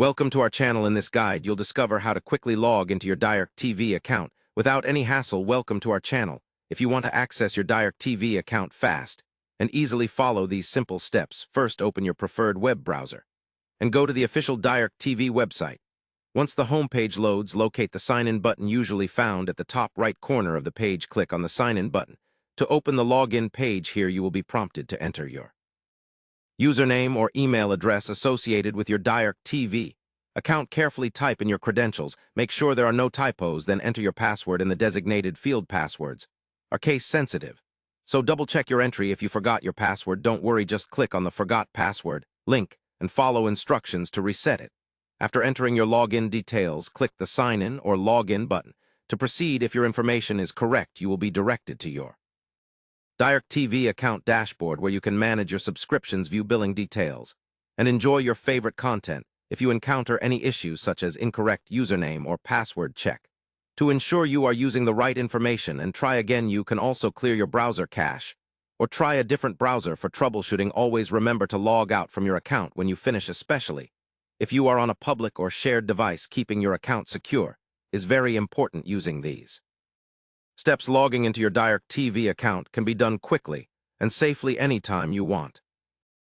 Welcome to our channel. In this guide, you'll discover how to quickly log into your DirecTV account without any hassle. Welcome to our channel. If you want to access your DirecTV account fast and easily follow these simple steps, first open your preferred web browser and go to the official DirecTV website. Once the home page loads, locate the sign-in button usually found at the top right corner of the page. Click on the sign-in button. To open the login page here, you will be prompted to enter your username or email address associated with your DirecTV account. Carefully type in your credentials. Make sure there are no typos, then enter your password in the designated field. Passwords are case sensitive, so double-check your entry. If you forgot your password, don't worry, just click on the Forgot Password link and follow instructions to reset it. After entering your login details, click the Sign In or Login button. To proceed, if your information is correct, you will be directed to your DirecTV account dashboard, where you can manage your subscriptions, view billing details, and enjoy your favorite content. If you encounter any issues such as incorrect username or password, check to ensure you are using the right information and try again. You can also clear your browser cache or try a different browser for troubleshooting. Always remember to log out from your account when you finish, especially if you are on a public or shared device. Keeping your account secure is very important. Using these steps, logging into your DirecTV account can be done quickly and safely anytime you want.